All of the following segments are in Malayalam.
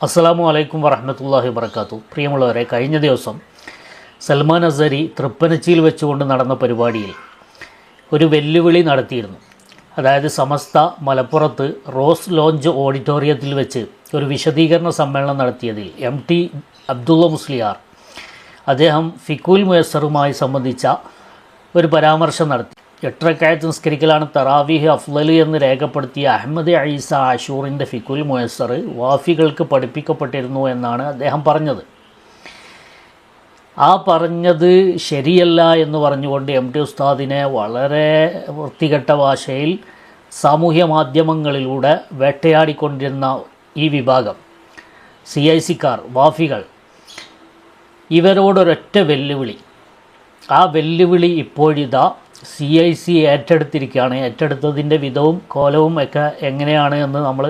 അസ്സലാമു അലൈക്കും വറഹ്മത്തുള്ളാഹി വബറകാതുഹു. പ്രിയമുള്ളവരെ, കഴിഞ്ഞ ദിവസം സൽമാൻ അസ്ഹരി തൃപ്പനച്ചിയിൽ വെച്ചുകൊണ്ട് നടന്ന പരിപാടിയിൽ ഒരു വെല്ലുവിളി നടത്തിയിരുന്നു. അതായത് സമസ്ത മലപ്പുറത്ത് റോസ് ലോഞ്ച് ഓഡിറ്റോറിയത്തിൽ വെച്ച് ഒരു വിശദീകരണ സമ്മേളനം നടത്തിയതിൽ MT അബ്ദുള്ള മുസ്ലിയാർ അദ്ദേഹം ഫിഖുൽ മുയസ്സറുമായി സംബന്ധിച്ച ഒരു പരാമർശം നടത്തി. 8 റക്അത്ത് നിസ്കരിക്കലാണ് തറാവീഹ് അഫ്ളൽ എന്ന് രേഖപ്പെടുത്തിയ അഹമ്മദ് ഈസ ആഷൂറിൻ്റെ ഫിഖുൽ മുയസ്സർ വാഫികൾക്ക് പഠിപ്പിക്കപ്പെട്ടിരുന്നു എന്നാണ് അദ്ദേഹം പറഞ്ഞത്. ആ പറഞ്ഞത് ശരിയല്ല എന്ന് പറഞ്ഞുകൊണ്ട് MT ഉസ്താദിനെ വളരെ വൃത്തികെട്ട ഭാഷയിൽ സാമൂഹ്യ മാധ്യമങ്ങളിലൂടെ വേട്ടയാടിക്കൊണ്ടിരുന്ന ഈ വിഭാഗം CIC-ക്കാർ, വാഫികൾ, ഇവരോടൊരൊറ്റ വെല്ലുവിളി. ആ വെല്ലുവിളി ഇപ്പോഴിതാ CIC ഏറ്റെടുത്തിരിക്കുകയാണ്. ഏറ്റെടുത്തതിൻ്റെ വിധവും കോലവും ഒക്കെ എങ്ങനെയാണ് എന്ന് നമ്മൾ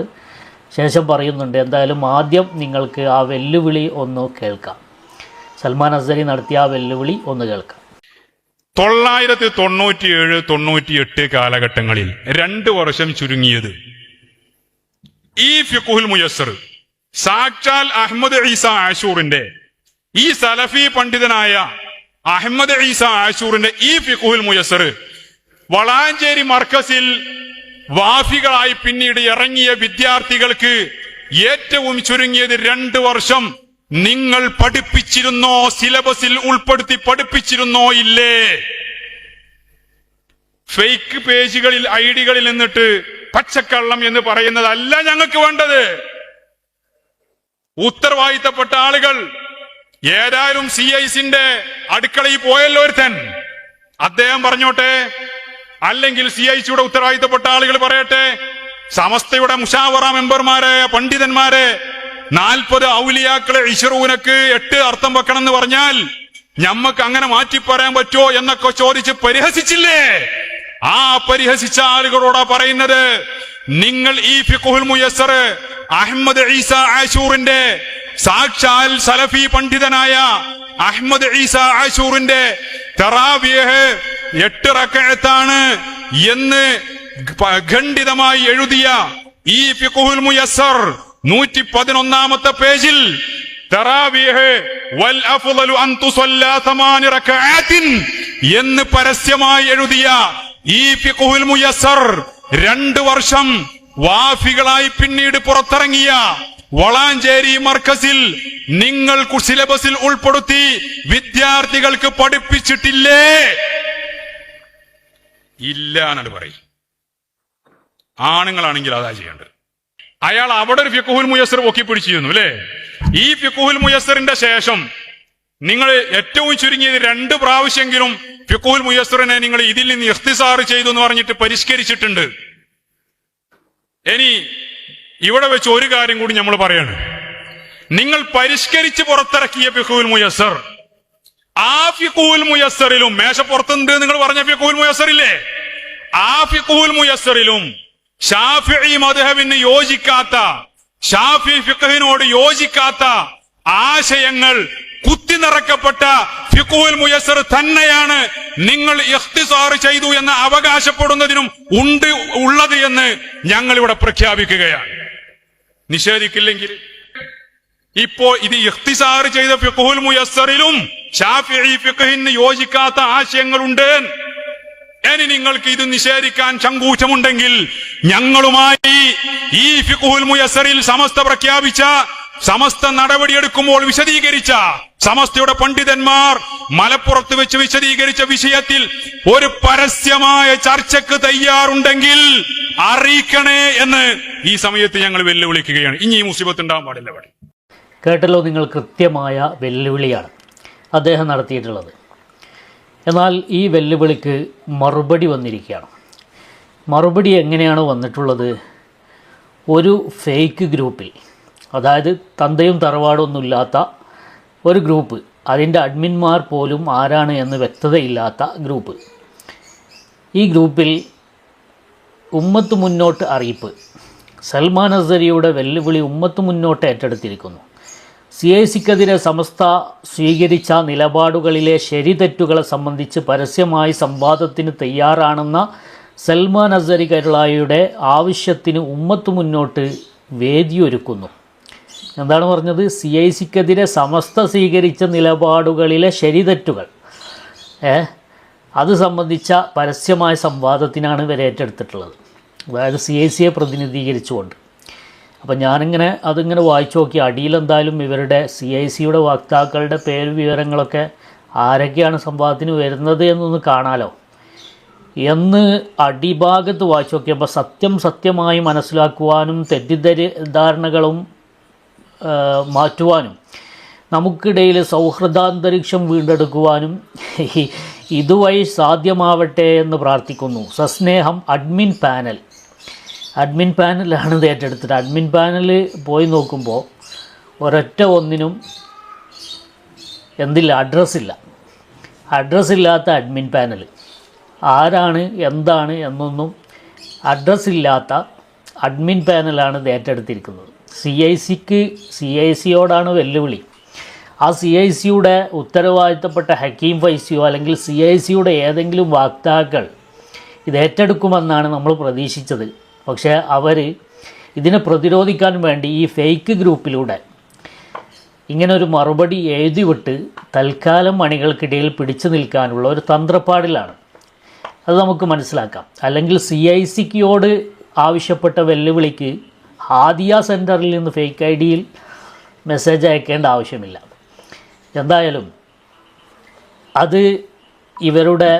ശേഷം പറയുന്നുണ്ട്. എന്തായാലും ആദ്യം നിങ്ങൾക്ക് ആ വെല്ലുവിളി ഒന്ന് കേൾക്കാം. സൽമാൻ അസ്ഹരി നടത്തിയ ആ വെല്ലുവിളി ഒന്ന് കേൾക്കാം. 997-98 കാലഘട്ടങ്ങളിൽ 2 വർഷം ചുരുങ്ങിയത് ഈ ഫിഖുൽ മുയസ്സർ സാക്ഷാൽ അഹമ്മദ് ഈസ ആഷൂറിന്റെ, ഈ സലഫി പണ്ഡിതനായ അഹമ്മദ് ഈസ ആഷൂറിന്റെ ഈ ഫിഖുൽ മുയസ്സർ വളാഞ്ചേരി മർക്കസിൽ വാഫികളായി പിന്നീട് ഇറങ്ങിയ വിദ്യാർത്ഥികൾക്ക് ഏറ്റവും ചുരുങ്ങിയത് 2 വർഷം നിങ്ങൾ പഠിപ്പിച്ചിരുന്നോ, സിലബസിൽ ഉൾപ്പെടുത്തി പഠിപ്പിച്ചിരുന്നോ ഇല്ലേ? ഫേക്ക് പേജുകളിൽ ഐഡികളിൽ നിന്നിട്ട് പച്ചക്കള്ളം എന്ന് പറയുന്നതല്ല ഞങ്ങൾക്ക് വേണ്ടത്. ഉത്തരവാദിത്തപ്പെട്ട ആളുകൾ, ഏതായാലും CIC-ന്റെ അടുക്കളയിൽ പോയല്ലോ ഒരുത്തൻ, അദ്ദേഹം പറഞ്ഞോട്ടെ, അല്ലെങ്കിൽ CIC-യുടെ ഉത്തരവാദിത്തപ്പെട്ട ആളുകൾ പറയട്ടെ. സമസ്തയുടെ മുഷാവറ മെമ്പർമാരെ, പണ്ഡിതന്മാരെ, 40 ഔലിയാക്കളെ ഇശ്റൂനക്ക് 8 അർത്ഥം വെക്കണം എന്ന് പറഞ്ഞാൽ ഞമ്മക്ക് അങ്ങനെ മാറ്റി പറയാൻ പറ്റുമോ എന്നൊക്കെ ചോദിച്ച് പരിഹസിച്ചില്ലേ? ആ പരിഹസിച്ച ആളുകളോടാ പറയുന്നത്, നിങ്ങൾ ഈ ഫിഖുൽ മുയസ്സർ അഹമ്മദ് ഈസ ആഷൂറിന്റെ, സാക്ഷാൽ സലഫി പണ്ഡിതനായ അഹമ്മദ് ഈസ ആഷൂറിന്റെ തറാവീഹ് 8 റക്അത്താണ് എന്ന് ഖണ്ഡിതമായി എഴുതിയ ഈ ഫിഖുൽ മുയസ്സർ 111-ാമത്തെ പേജിൽ തറാവീഹ് വൽ അഫ്ളലു അൻ തുസല്ലാ 8 റക്അത്തിൻ എന്ന് പരസ്യമായി എഴുതിയ ഈ ഫിഖുൽ മുയസ്സർ 2 വർഷം വാഫികളായി പിന്നീട് പുറത്തിറങ്ങിയ വളാഞ്ചേരി മർക്കസിൽ നിങ്ങൾ സിലബസിൽ ഉൾപ്പെടുത്തി വിദ്യാർത്ഥികൾക്ക് പഠിപ്പിച്ചിട്ടില്ലേ? ഇല്ല എന്നാണ് പറയും. ആണുങ്ങളാണെങ്കിൽ അതാ ചെയ്യേണ്ടത്. അയാൾ അവിടെ ഒരു ഫിഖുൽ മുയസ്സർ പൊക്കിപ്പിടിച്ചിരുന്നു അല്ലേ? ഈ ഫിഖുൽ മുയസ്സറിന്റെ ശേഷം നിങ്ങൾ ഏറ്റവും ചുരുങ്ങിയത് 2 പ്രാവശ്യമെങ്കിലും ഫിഖുൽ മുയസ്സറിനെ നിങ്ങൾ ഇതിൽ നിന്ന് ഇഖ്തിസാർ ചെയ്തു എന്ന് പറഞ്ഞിട്ട് പരിഷ്കരിച്ചിട്ടുണ്ട്. ഇനി ഇവിടെ വെച്ച് ഒരു കാര്യം കൂടി നമ്മൾ പറയാണ്. നിങ്ങൾ പരിഷ്കരിച്ച് പുറത്തിറക്കിയ ഫിഖുൽ മുയസ്സർ, ആ ഫിഖുൽ മുയസ്സറിലും മേശപ്പുറത്തുണ്ട് നിങ്ങൾ പറഞ്ഞ ഫിഖുൽ മുയസ്സറില്ലേ, ആ ഫിഖുൽ മുയസ്സറിലും ഷാഫിഈ മദ്ഹബിന് യോജിക്കാത്ത, ഷാഫി ഫിഖഹിനോട് യോജിക്കാത്ത ആശയങ്ങൾ കുത്തി നിറക്കപ്പെട്ട ഫിഖുൽ മുയസ്സർ തന്നെയാണ് നിങ്ങൾ ഇഖ്തിസാർ ചെയ്തു എന്ന് അവകാശപ്പെടുന്നതിനും ഉള്ളത് എന്ന് ഞങ്ങൾ ഇവിടെ പ്രഖ്യാപിക്കുകയാണ്. നിഷേധിക്കില്ലെങ്കിൽ ഇപ്പോ ഇത് ഇഖ്തിസാർ ചെയ്ത ഫിഖുൽ മുയസ്സറിലും ഷാഫിഈ ഫിഖഹിന് യോജിക്കാത്ത ആശയങ്ങളുണ്ട്. ഇനി നിങ്ങൾക്ക് ഇത് നിഷേധിക്കാൻ ചങ്കൂറ്റമുണ്ടെങ്കിൽ ഞങ്ങളുമായി ഈ ഫിഖുൽ മുയസ്സറിൽ സമസ്ത പ്രഖ്യാപിച്ച, സമസ്ത നടപടിയെടുക്കുമ്പോൾ വിശദീകരിച്ച, സമസ്തയുടെ പണ്ഡിതന്മാർ മലപ്പുറത്ത് വെച്ച് വിശദീകരിച്ച വിഷയത്തിൽ ഒരു പരസ്യമായ ചർച്ചക്ക് തയ്യാറുണ്ടെങ്കിൽ അറിയിക്കണേ എന്ന് ഈ സമയത്ത് ഞങ്ങൾ വെല്ലുവിളിക്കുകയാണ്. ഇനി ഈ മുസീബത്ത് ഉണ്ടാകാൻ പാടില്ല. കേട്ടല്ലോ നിങ്ങൾ, കൃത്യമായ വെല്ലുവിളിയാണ് അദ്ദേഹം നടത്തിയിട്ടുള്ളത്. എന്നാൽ ഈ വെല്ലുവിളിക്ക് മറുപടി വന്നിരിക്കുകയാണ്. മറുപടി എങ്ങനെയാണ് വന്നിട്ടുള്ളത്? ഒരു ഫേക്ക് ഗ്രൂപ്പിൽ, അതായത് തന്തയും തറവാടൊന്നുമില്ലാത്ത ഒരു ഗ്രൂപ്പ്, അതിൻ്റെ അഡ്മിന്മാർ പോലും ആരാണ് എന്ന് വ്യക്തതയില്ലാത്ത ഗ്രൂപ്പ്. ഈ ഗ്രൂപ്പിൽ ഉമ്മത്ത് മുന്നോട്ട് അറിയിപ്പ്, സൽമാൻ അസ്ഹരിയുടെ വെല്ലുവിളി ഉമ്മത്ത് മുന്നോട്ട് ഏറ്റെടുത്തിരിക്കുന്നു. CIC-ക്കെതിരെ സമസ്ത സ്വീകരിച്ച നിലപാടുകളിലെ ശരിതെറ്റുകളെ സംബന്ധിച്ച് പരസ്യമായി സംവാദത്തിന് തയ്യാറാണെന്ന സൽമാൻ അസ്ഹരി കേരളയുടെ ആവശ്യത്തിന് ഉമ്മത്ത് മുന്നോട്ട് വേദിയൊരുക്കുന്നു. എന്താണ് പറഞ്ഞത്? CIC-ക്കെതിരെ സമസ്ത സ്വീകരിച്ച നിലപാടുകളിലെ ശരിതെറ്റുകൾ അത് സംബന്ധിച്ച പരസ്യമായ സംവാദത്തിനാണ് ഇവർ ഏറ്റെടുത്തിട്ടുള്ളത്. അതായത് CIC-യെ പ്രതിനിധീകരിച്ചുകൊണ്ട്. അപ്പം ഞാനിങ്ങനെ അതിങ്ങനെ വായിച്ചു നോക്കി. അടിയിലെന്തായാലും ഇവരുടെ CIC-യുടെ വക്താക്കളുടെ പേര് വിവരങ്ങളൊക്കെ ആരൊക്കെയാണ് സംവാദത്തിന് വരുന്നത് എന്നൊന്ന് കാണാലോ എന്ന് അടിഭാഗത്ത് വായിച്ചു നോക്കിയപ്പോൾ സത്യമായി മനസ്സിലാക്കുവാനും തെറ്റിദ്ധാരണകളും മാറ്റുവാനും നമുക്കിടയിൽ സൗഹൃദാന്തരീക്ഷം വീണ്ടെടുക്കുവാനും ഇതുവഴി സാധ്യമാവട്ടെ എന്ന് പ്രാർത്ഥിക്കുന്നു. സസ്നേഹം. അഡ്മിൻ പാനലാണ് ഇത് ഏറ്റെടുത്തിട്ട്. അഡ്മിൻ പാനൽ പോയി നോക്കുമ്പോൾ ഒരൊറ്റ ഒന്നിനും എന്തില്ല, അഡ്രസ്സില്ലാത്ത അഡ്മിൻ പാനൽ. ആരാണ് എന്താണ് എന്നൊന്നും അഡ്രസ്സില്ലാത്ത അഡ്മിൻ പാനലാണ് ഇത് ഏറ്റെടുത്തിരിക്കുന്നത്. CIC-യോടാണ് വെല്ലുവിളി. ആ CIC-യുടെ ഉത്തരവാദിത്തപ്പെട്ട ഹക്കീം ഫൈസിയോ അല്ലെങ്കിൽ CIC-യുടെ ഏതെങ്കിലും വക്താക്കൾ ഇത് ഏറ്റെടുക്കുമെന്നാണ് നമ്മൾ പ്രതീക്ഷിച്ചത്. പക്ഷേ അവർ ഇതിനെ പ്രതിരോധിക്കാൻ വേണ്ടി ഈ ഫേക്ക് ഗ്രൂപ്പിലൂടെ ഇങ്ങനൊരു മറുപടി എഴുതിവിട്ട് തൽക്കാലം അണികൾക്കിടയിൽ പിടിച്ചു നിൽക്കാനുള്ള ഒരു തന്ത്രപ്പാടിലാണ്. അത് നമുക്ക് മനസ്സിലാക്കാം. അല്ലെങ്കിൽ CIC-യോട് ആവശ്യപ്പെട്ട വെല്ലുവിളിക്ക് ഹാദിയ സെൻറ്ററിൽ നിന്ന് ഫേക്ക് ID-യിൽ മെസ്സേജ് അയക്കേണ്ട ആവശ്യമില്ല. എന്തായാലും അത് ഇവരുടെ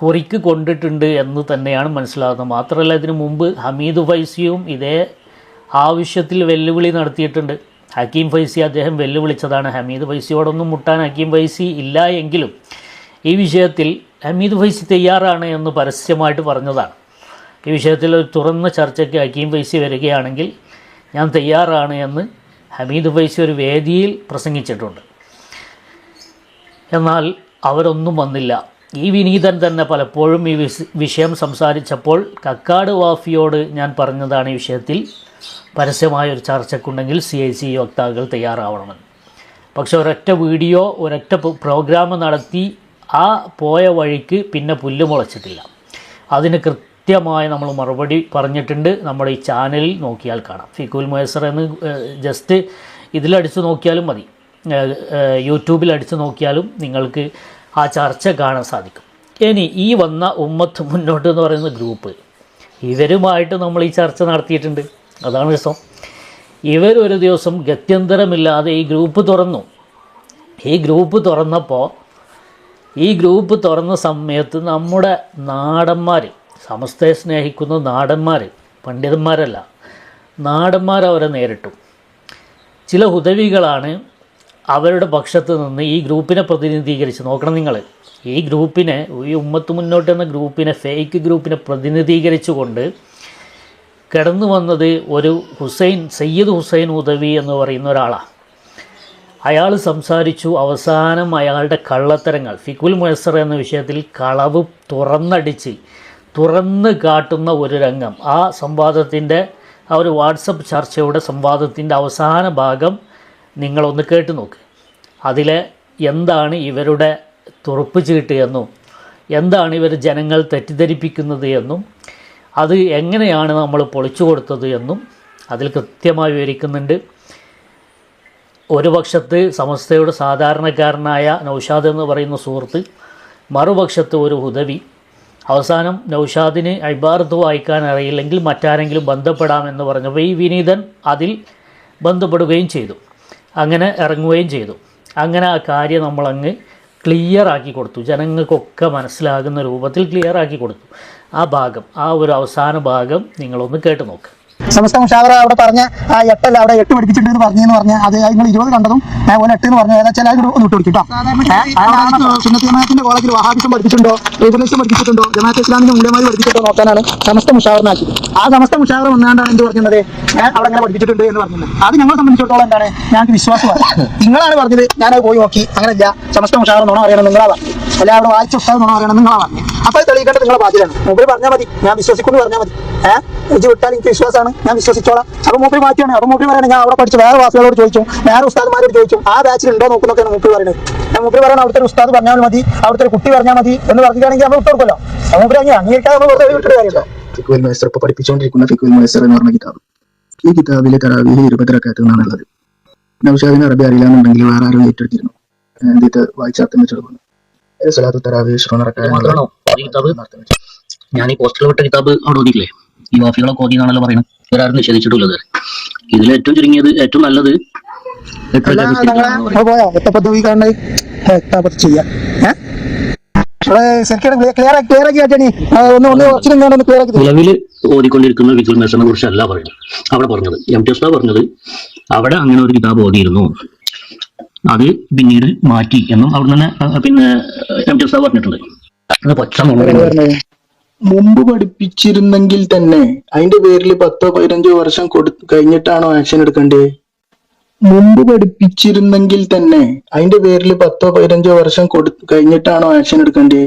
കുറിക്ക് കൊണ്ടിട്ടുണ്ട് എന്ന് തന്നെയാണ് മനസ്സിലാകുന്നത്. മാത്രമല്ല ഇതിനു മുമ്പ് ഹമീദ് ഫൈസിയും ഇതേ ആവശ്യത്തിൽ വെല്ലുവിളി നടത്തിയിട്ടുണ്ട്. ഹക്കീം ഫൈസി അദ്ദേഹം വെല്ലുവിളിച്ചതാണ്. ഹമീദ് ഫൈസിയോടൊന്നും മുട്ടാൻ ഹക്കീം ഫൈസി ഇല്ല എങ്കിലും ഈ വിഷയത്തിൽ ഹമീദ് ഫൈസി തയ്യാറാണ് എന്ന് പരസ്യമായിട്ട് പറഞ്ഞതാണ്. ഈ വിഷയത്തിൽ ഒരു തുറന്ന ചർച്ചയ്ക്ക് ഹക്കീം ഫൈസി വരികയാണെങ്കിൽ ഞാൻ തയ്യാറാണ് എന്ന് ഹമീദ് ഫൈസി ഒരു വേദിയിൽ പ്രസംഗിച്ചിട്ടുണ്ട്. എന്നാൽ അവരൊന്നും വന്നില്ല. ഈ വിനീതൻ തന്നെ പലപ്പോഴും ഈ വിഷയം സംസാരിച്ചപ്പോൾ കക്കാട് വാഫിയോട് ഞാൻ പറഞ്ഞതാണ് ഈ വിഷയത്തിൽ പരസ്യമായൊരു ചർച്ചയ്ക്കുണ്ടെങ്കിൽ CIC വക്താക്കൾ തയ്യാറാവണമെന്ന്. പക്ഷെ ഒരൊറ്റ വീഡിയോ ഒരൊറ്റ പ്രോഗ്രാം നടത്തി ആ പോയ വഴിക്ക് പിന്നെ പുല്ല് മുളച്ചിട്ടില്ല. അതിന് കൃത്യമായി നമ്മൾ മറുപടി പറഞ്ഞിട്ടുണ്ട്. നമ്മുടെ ഈ ചാനലിൽ നോക്കിയാൽ കാണാം. ഫിഖുൽ മുയസ്സർ എന്ന് ജസ്റ്റ് ഇതിലടിച്ച് നോക്കിയാലും മതി, യൂട്യൂബിൽ അടിച്ച് നോക്കിയാലും നിങ്ങൾക്ക് ആ ചർച്ച കാണാൻ സാധിക്കും. ഇനി ഈ വന്ന ഉമ്മത്ത് മുന്നോട്ട് എന്ന് പറയുന്ന ഗ്രൂപ്പ്, ഇവരുമായിട്ട് നമ്മൾ ഈ ചർച്ച നടത്തിയിട്ടുണ്ട്. അതാണ് രസം. ഇവരൊരു ദിവസം ഗത്യന്തരമില്ലാതെ ഈ ഗ്രൂപ്പ് തുറന്നു. ഈ ഗ്രൂപ്പ് തുറന്ന സമയത്ത് നമ്മുടെ നാടന്മാർ, സമസ്തയെ സ്നേഹിക്കുന്ന നാടന്മാർ, പണ്ഡിതന്മാരല്ല, നാടന്മാർ അവരെ നേരിട്ടു. ചില ഹുദവികളാണ് അവരുടെ പക്ഷത്ത് നിന്ന് ഈ ഗ്രൂപ്പിനെ പ്രതിനിധീകരിച്ച്, നോക്കണം നിങ്ങൾ, ഈ ഗ്രൂപ്പിനെ, ഈ ഉമ്മത്ത് മുന്നോട്ട് എന്ന ഗ്രൂപ്പിനെ, ഫേക്ക് ഗ്രൂപ്പിനെ പ്രതിനിധീകരിച്ചുകൊണ്ട് കടന്നു വന്നത് ഒരു സയ്യിദ് ഹുസൈൻ ഉദവി എന്ന് പറയുന്ന ഒരാളാണ്. അയാൾ സംസാരിച്ചു. അവസാനം അയാളുടെ കള്ളത്തരങ്ങൾ, ഫിഖുൽ മുയസ്സർ എന്ന വിഷയത്തിൽ കളവ് തുറന്ന് കാട്ടുന്ന ഒരു രംഗം. ആ സംവാദത്തിൻ്റെ, ആ ഒരു വാട്സപ്പ് ചർച്ചയുടെ സംവാദത്തിൻ്റെ അവസാന ഭാഗം നിങ്ങളൊന്ന് കേട്ട് നോക്ക്. അതിലെ എന്താണ് ഇവരുടെ തുറപ്പ് ചീട്ട് എന്നും എന്താണ് ഇവർ ജനങ്ങൾ തെറ്റിദ്ധരിപ്പിക്കുന്നത് എന്നും അത് എങ്ങനെയാണ് നമ്മൾ പൊളിച്ചു കൊടുത്തത് എന്നും അതിൽ കൃത്യമായി വിവരിക്കുന്നുണ്ട്. ഒരു പക്ഷത്ത് സമസ്തയുടെ സാധാരണക്കാരനായ നൗഷാദ് എന്ന് പറയുന്ന സുഹൃത്ത്, മറുപക്ഷത്ത് ഒരു ഹുദവി. അവസാനം നൗഷാദിന് ഇബാറത്ത് വായിക്കാൻ അറിയില്ലെങ്കിൽ മറ്റാരെങ്കിലും ബന്ധപ്പെടാമെന്ന് പറഞ്ഞപ്പോൾ ഈ വിനീതൻ അതിൽ ബന്ധപ്പെടുകയും ചെയ്തു. അങ്ങനെ ഇറങ്ങുകയും ചെയ്തു. അങ്ങനെ ആ കാര്യം നമ്മളങ്ങ് ക്ലിയറാക്കി കൊടുത്തു. ജനങ്ങൾക്കൊക്കെ മനസ്സിലാകുന്ന രൂപത്തിൽ ക്ലിയറാക്കി കൊടുത്തു. ആ ഭാഗം, ആ ഒരു അവസാന ഭാഗം നിങ്ങളൊന്ന് കേട്ട് നോക്ക്. സമസ്ത മുഷാവറ അവിടെ പറഞ്ഞ ആ 8 അവിടെ 8 പഠിപ്പിച്ചിട്ടുണ്ടെന്ന് പറഞ്ഞെന്ന് പറഞ്ഞാൽ അത് നിങ്ങൾ 20 കണ്ടതും ഓല 8 എന്ന് പറഞ്ഞാൽ ചില ഒന്ന് വിട്ടു കൊടുക്കും. സുന്നത്തിയമാത്തിന്റെ കോളേജിൽ വഹാബിസം പഠിപ്പിച്ചിട്ടുണ്ടോ, റീബലിസം പഠിപ്പിച്ചിട്ടുണ്ടോ, ജമാഅത്തെ ഇസ്ലാമിന്റെ മൂല്യമായി പഠിപ്പിച്ചിട്ടോ നോക്കാനാണ് സമസ്ത മുഷാവറിനാക്കി. ആ സമസ്ത മുഷാവറ വന്നാണ്ടാണ് എന്ത് പറഞ്ഞത്, അവിടെ അങ്ങനെ പഠിപ്പിച്ചിട്ടുണ്ട് എന്ന് പറഞ്ഞത്. അത് ഞങ്ങളെ സംബന്ധിച്ചിടത്തോളം എന്താണ്, ഞങ്ങൾക്ക് വിശ്വാസമാണ്. നിങ്ങളാണ് പറഞ്ഞത്, ഞാനത് പോയി നോക്കി, അങ്ങനെയല്ല. സമസ്ത മുഷാവറ നുണ അറിയണം നിങ്ങളാ പറഞ്ഞു, അല്ല അവിടെ വായിച്ച ഉസ്താദ് നുണ അറിയണം നിങ്ങളാ പറഞ്ഞു. അപ്പോൾ അത് തെളിയിക്കേണ്ടത് നിങ്ങളെ ബാധ്യതയാണ്. മൂപ്പര് പറഞ്ഞാൽ മതി, ഞാൻ വിശ്വസിക്കുന്നു പറഞ്ഞാൽ മതി. എജ് വിട്ടാൽ എനിക്ക് വിശ്വാസമാണ്, ഞാൻ വിശ്വസിച്ചോളാം. അപ്പോൾ മൂപ്പര് മാറ്റിയാണ്. അപ്പോൾ മൂപ്പര് പറയുന്നത് ഞാൻ അവിടെ പഠിച്ച വേറെ വാസികളോട് ചോദിച്ചു, വേറെ ഉസ്താദ്മാരോട് ചോദിച്ചു, ആ ബാച്ചിൽ ഉണ്ടോ നോക്കുന്നൊക്കെയാണ് മൂപ്പര് പറയുന്നത്. ഞാൻ മൂപ്പര് പറയണം അവിടുത്തെ ഒരു ഉസ്താദ് പറഞ്ഞാൽ മതി, അവിടുത്തെ ഒരു കുട്ടി പറഞ്ഞാൽ മതി എന്ന് പറഞ്ഞിട്ടാണെങ്കിൽ നമ്മൾ വിട്ടുകൊടുക്കല്ലോ. മൂപ്പര് അങ്ങനെ അംഗീകരിക്കാൻ നമ്മൾ വെറുതെ വിട്ടിട്ട് കാര്യമല്ലോ. ഫിഖുൽ മുയസ്സർ ഇപ്പോൾ പഠിപ്പിച്ചുകൊണ്ടിരിക്കുന്ന ഫിഖുൽ മുയസ്സർ എന്ന് പറഞ്ഞ കിതാബ്, ഈ കിതാബിലെ തറാവീഹ് 20 റക്അത്ത് എന്നാണുള്ളത്. നൗഷാദിന് അറബി അറിയില്ല എന്നുണ്ടെങ്കിൽ വേറെ ആരും ഏറ്റെടുത്തിരുന്നു എന്തിട്ട് വായിച്ചാർത്തം വെച്ചെടുക്കുന്നു സ്വലാത്തു തറാവീഹ് ഞാൻ ഈ പോസ്റ്ററിൽ വിട്ട കിതാബ് അവിടെ ഓതിയില്ലേ, ഈ വാഫികളൊക്കെ ഓതി എന്നാണല്ലോ പറയുന്നത്. ഇവരാരും നിഷേധിച്ചിട്ടുള്ളത്. ഇതിൽ ഏറ്റവും ചുരുങ്ങിയത് ഏറ്റവും നല്ലത് പോയോ എത്തപ്പത്ത് കാണുന്നത് ചെയ്യാം. നിലവിൽ ഓതിക്കൊണ്ടിരിക്കുന്ന ഫിഖുൽ മുയസ്സറിനെ കുറിച്ചല്ല പറയുന്നത് അവിടെ പറഞ്ഞത്. MT ഉസ്താദ് പറഞ്ഞത് അവിടെ അങ്ങനെ ഒരു കിതാബ് ഓതിയിരുന്നു, അത് പിന്നീട് മാറ്റി എന്നും അവിടെ തന്നെ പിന്നെ MT ഉസ്താദ് പറഞ്ഞിട്ടുണ്ട്. അത് പക്ഷം മുമ്പ് പഠിപ്പിച്ചിരുന്നെങ്കിൽ തന്നെ അതിന്റെ പേരിൽ 10-15 വർഷം കഴിഞ്ഞിട്ടാണോ ആക്ഷൻ എടുക്കേണ്ടത്? മുമ്പ് പഠിപ്പിച്ചിരുന്നെങ്കിൽ തന്നെ അതിന്റെ പേരിൽ 10-15 വർഷം കഴിഞ്ഞിട്ടാണോ ആക്ഷൻ എടുക്കേണ്ടത്?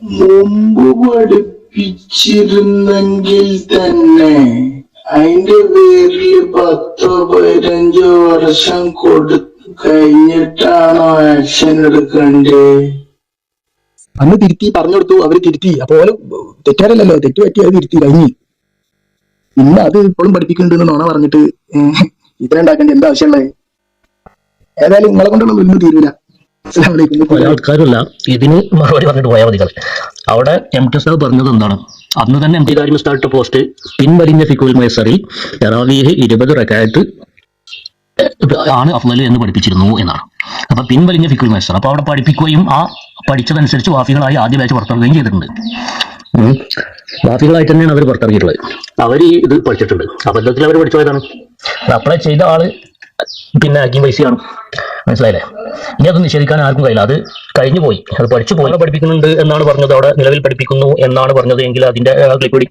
മുമ്പ് പഠിപ്പിച്ചിരുന്നെങ്കിൽ തന്നെ അതിന്റെ പേരിൽ 10-15 വർഷം കഴിഞ്ഞിട്ടാണോ ആക്ഷൻ എടുക്കേണ്ടത്? അന്ന് തിരുത്തി പറഞ്ഞു കൊടുത്തു, അവര് തിരുത്തി. അപ്പോലെ തെറ്റാരല്ലോ, തെറ്റ് പറ്റി അത് തിരുത്തി കഴിഞ്ഞു. പിന്നെ അത് ഇപ്പോഴും പഠിപ്പിക്കുന്നുണ്ടെന്ന് നോണ പറഞ്ഞിട്ട് ഇത്രയുണ്ടാക്കേണ്ട എന്താ ആവശ്യമുള്ളത്? ഏതായാലും നിങ്ങളെ കൊണ്ടുള്ള ഒന്നും തീരൂല. ആൾക്കാരല്ല ഇതിന് മറുപടി പറഞ്ഞിട്ട് പോയാൽ മതി. അവിടെ MT ഉസ്താദ് പറഞ്ഞത് എന്താണ്? അന്ന് തന്നെ MT കാര്യം സ്റ്റാർട്ട് പോസ്റ്റ് പിൻവലിഞ്ഞ ഫിഖുൽ മുയസ്സറിൽ തറാവീഹ് 20 റക്അത്ത് ആണ് അഫ്ളൽ എന്ന് പഠിപ്പിച്ചിരുന്നു എന്നാണ്. അപ്പൊ പിൻവലിഞ്ഞ ഫിഖുൽ മുയസ്സർ, അപ്പൊ അവിടെ പഠിപ്പിക്കുകയും ആ പഠിച്ചതനുസരിച്ച് വാഫികളായി ആദ്യ ബാച്ച് പുറത്തിറങ്ങുകയും ചെയ്തിട്ടുണ്ട്. വാഫികളായിട്ട് തന്നെയാണ് അവർ പുറത്തിറങ്ങിയിട്ടുള്ളത്. അവർ ഇത് പഠിച്ചിട്ടുണ്ട്. അബദ്ധത്തിൽ അവർ പഠിച്ചു പോയതാണ്. അപ്ലൈ ചെയ്ത ആള് പിന്നെ ഹക്കീം വൈസിയാണ്. മനസ്സിലായില്ലേ? ഇനി അത് നിഷേധിക്കാൻ ആർക്കും കഴിയില്ല. അത് കഴിഞ്ഞു പോയി, അത് പഠിച്ചു പോയി. പഠിപ്പിക്കുന്നുണ്ട് എന്നാണ് പറഞ്ഞത്, അവിടെ നിലവിൽ പഠിപ്പിക്കുന്നു എന്നാണ് പറഞ്ഞത് എങ്കിൽ അതിന്റെ ക്ലിപ്പിടി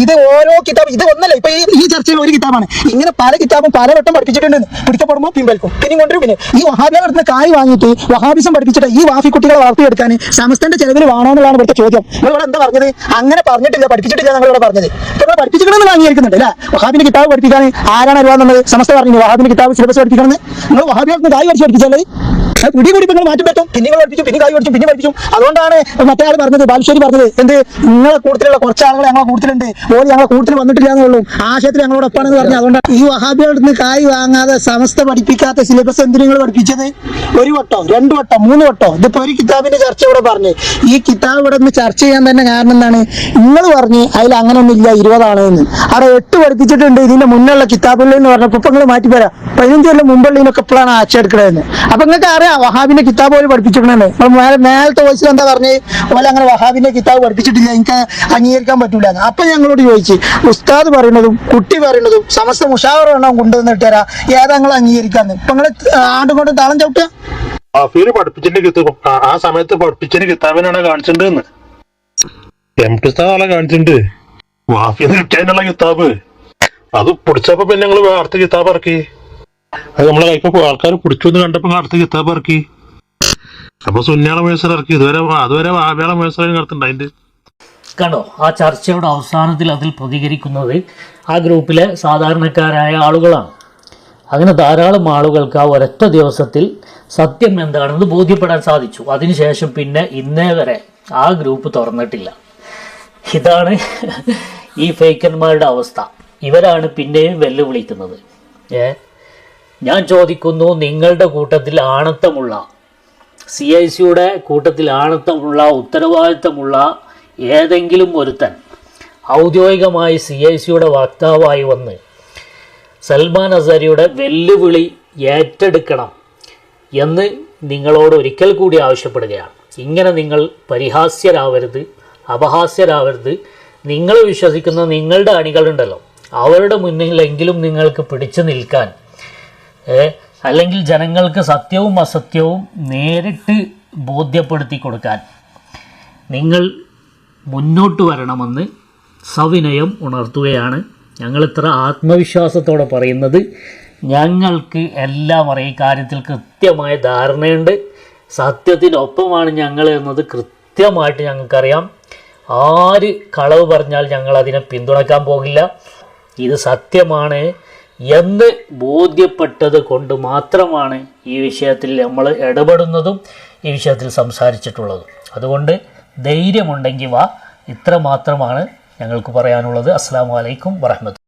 ഇത് ഓരോ കിതാബ് ഇത് ഒന്നല്ല. ഇപ്പൊ ഈ ചർച്ചയിൽ ഒരു കിതാബാണ്. ഇങ്ങനെ പല കിതാബും പലവട്ടം പഠിപ്പിച്ചിട്ടുണ്ട്. പിടിക്കപ്പെടുമ്പോൾ പിൻവലിക്കും, പിന്നെ കൊണ്ടുവരും. പിന്നെ ഈ വഹാബിയ നടത്തുന്ന കായ് വാങ്ങിയിട്ട് വഹാബിസം പഠിപ്പിച്ചിട്ട് ഈ വാഫി കുട്ടികളെ വളർത്തിയെടുക്കാൻ സമസ്തന്റെ ചെലവിൽ വേണമെന്നുള്ളതാണ് ഇവിടുത്തെ ചോദ്യം. നിങ്ങളിവിടെ എന്താ പറഞ്ഞത്? അങ്ങനെ പറഞ്ഞിട്ടില്ല, പഠിപ്പിച്ചിട്ടില്ല ഞങ്ങളിവിടെ പറഞ്ഞത്. ഇപ്പൊ പഠിപ്പിച്ചിട്ടുണ്ടെന്ന് അംഗീകരിക്കുന്നുണ്ട് അല്ലെ? വഹാബിന്റെ കിതാബ് പഠിപ്പിക്കാൻ ആരാണ് അറിയാവുന്നത്? സമസ്ത പറഞ്ഞു വഹാബിന്റെ കിതാബ് സിലബസ് പഠിപ്പിക്കണമെന്ന്. നിങ്ങൾ വഹാബിയ കായ് പഠിച്ച് പഠിപ്പിച്ചല്ലേ? പിടി നിങ്ങൾ മാറ്റി പറ്റും. പിന്നെ പഠിപ്പിച്ചു, പിന്നെ കായ് പഠിച്ചു, പിന്നെ പഠിപ്പിച്ചു. അതുകൊണ്ടാണ് മറ്റേ ആൾ പറഞ്ഞത്, ബാലുശ്ശേരി പറഞ്ഞത് എന്ത്, നിങ്ങളെ കൂട്ടത്തിലുള്ള കുറച്ച് ആളുകൾ ഞങ്ങളെ കൂട്ടത്തിലുണ്ട്, ഓര് ഞങ്ങളെ കൂട്ടത്തിൽ വന്നിട്ടില്ല എന്നുള്ളൂ, ആശയത്തിൽ ഞങ്ങളോടൊപ്പാണെന്ന് പറഞ്ഞു. അതുകൊണ്ടാണ് ഈ വഹാബിയുടെ കായ് വാങ്ങാതെ സമസ്ത പഠിപ്പിക്കാത്ത സിലബസ് എന്തിനു നിങ്ങൾ പഠിപ്പിച്ചത്? 1 വട്ടോ 2 വട്ടോ 3 വട്ടോ? ഇതിപ്പോ ഒരു കിതാബിന്റെ ചർച്ച ഇവിടെ പറഞ്ഞു. ഈ കിതാബ് ഇവിടെ നിന്ന് ചർച്ച ചെയ്യാൻ തന്നെ കാരണം എന്താണ്? നിങ്ങൾ പറഞ്ഞ് അതിൽ അങ്ങനെ ഒന്നും ഇല്ല, 20 ആണ് എന്ന്. അവിടെ 8 പഠിപ്പിച്ചിട്ടുണ്ട് ഇതിന്റെ മുന്നുള്ള കിതാബുകളിൽ എന്ന് പറഞ്ഞപ്പോൾ ഇപ്പൊ നിങ്ങൾ മാറ്റി പോരാ. 15 കൊല്ലം മുമ്പുള്ളതിനൊക്കെ ഇപ്പോഴാണ് ആശയം എടുക്കണതെന്ന്. അപ്പൊ നിങ്ങൾക്ക് അറിയാം വഹാബിന്റെ കിതാബ് പോലെ പഠിപ്പിച്ചിട്ടുണ്ടെന്ന്. നേരത്തെ വോയിസിൽ എന്താ പറഞ്ഞ് പോലെ അങ്ങനെ വഹാബിന്റെ കിതാബ് പഠിപ്പിച്ചിട്ടില്ല, എനിക്ക് അംഗീകരിക്കാൻ പറ്റൂല. അപ്പൊ ഞങ്ങളോട് ചോദിച്ചു, ഉസ്താദ് പറയുന്നതും കുട്ടി പറയുന്നതും സമസ്ത മുഷാവറ എണ്ണം കൊണ്ടുവന്ന് ഇട്ടുതരാ, ഏതാ നിങ്ങൾ അംഗീകരിക്കാന്ന്? ഇപ്പൊ നിങ്ങൾ ആണ്ടും കൊണ്ടും താളം ചവിട്ടുക. പഠിപ്പിച്ചിന്റെ കിതാബ് ആ സമയത്ത് പഠിപ്പിച്ചതിന് കിതാബിനാണ് കാണിച്ചിട്ടുണ്ടെന്ന് MT ഉസ്താദ് കാണിച്ചിട്ടുണ്ട്. വാഫിന്ന് കിട്ടാനുള്ള കിതാബ് അത് പിടിച്ചപ്പോ പിന്നെ ഞങ്ങള് അടുത്ത കിതാബ് ഇറക്കി. അത് നമ്മളെ കൈക്ക് ആൾക്കാർ പിടിച്ചു എന്ന് കണ്ടപ്പോ അടുത്ത കിതാബ് ഇറക്കി. അപ്പൊ സുന്നിയാളെ മത്സരം ഇറക്കി. അതുവരെ വാബിയാളെ മത്സരം നടത്തുന്നുണ്ട്. അതിന്റെ കണ്ടോ ആ ചർച്ചയുടെ അവസാനത്തിൽ അതിൽ പ്രതികരിക്കുന്നത് ആ ഗ്രൂപ്പിലെ സാധാരണക്കാരായ ആളുകളാണ്. അങ്ങനെ ധാരാളം ആളുകൾക്ക് ആ ഒരൊറ്റ ദിവസത്തിൽ സത്യം എന്താണെന്ന് ബോധ്യപ്പെടാൻ സാധിച്ചു. അതിനുശേഷം പിന്നെ ഇന്നേ വരെ ആ ഗ്രൂപ്പ് തുറന്നിട്ടില്ല. ഇതാണ് ഈ ഫേക്കന്മാരുടെ അവസ്ഥ. ഇവരാണ് പിന്നെയും വെല്ലുവിളിക്കുന്നത്. ഞാൻ ചോദിക്കുന്നു, നിങ്ങളുടെ കൂട്ടത്തിൽ ആണത്തമുള്ള CICയുടെ കൂട്ടത്തിൽ ആണത്തമുള്ള ഉത്തരവാദിത്തമുള്ള ഏതെങ്കിലും ഒരുത്തൻ ഔദ്യോഗികമായി CICയുടെ വക്താവായി വന്ന് സൽമാൻ അസരിയുടെ വെല്ലുവിളി ഏറ്റെടുക്കണം എന്ന് നിങ്ങളോട് ഒരിക്കൽ കൂടി ആവശ്യപ്പെടുകയാണ്. ഇങ്ങനെ നിങ്ങൾ പരിഹാസ്യരാവരുത്, അപഹാസ്യരാവരുത്. നിങ്ങൾ വിശ്വസിക്കുന്ന നിങ്ങളുടെ അണികളുണ്ടല്ലോ, അവരുടെ മുന്നിലെങ്കിലും നിങ്ങൾക്ക് പിടിച്ചു നിൽക്കാൻ, അല്ലെങ്കിൽ ജനങ്ങൾക്ക് സത്യവും അസത്യവും നേരിട്ട് ബോധ്യപ്പെടുത്തി കൊടുക്കാൻ നിങ്ങൾ മുന്നോട്ട് വരണമെന്ന് സവിനയം ഉണർത്തുകയാണ്. ഞങ്ങളിത്ര ആത്മവിശ്വാസത്തോടെ പറയുന്നത്, ഞങ്ങൾക്ക് എല്ലാം അറിയാം, കാര്യത്തിൽ കൃത്യമായ ധാരണയുണ്ട്, സത്യത്തിനൊപ്പമാണ് ഞങ്ങൾ എന്നത് കൃത്യമായിട്ട് ഞങ്ങൾക്കറിയാം. ആര് കളവ് പറഞ്ഞാൽ ഞങ്ങൾ അതിനെ പിന്തുണക്കാൻ പോകില്ല. ഇത് സത്യമാണ് എന്ന് ബോധ്യപ്പെട്ടത് കൊണ്ട് മാത്രമാണ് ഈ വിഷയത്തിൽ നമ്മൾ ഇടപെടുന്നതും ഈ വിഷയത്തിൽ സംസാരിച്ചിട്ടുള്ളതും. അതുകൊണ്ട് ധൈര്യമുണ്ടെങ്കിൽ വാ, ഇത്ര മാത്രമാണ് ഞങ്ങൾക്ക് പറയാനുള്ളത്. അസ്സലാമു അലൈക്കും വറഹ്മത്തുള്ളാഹി.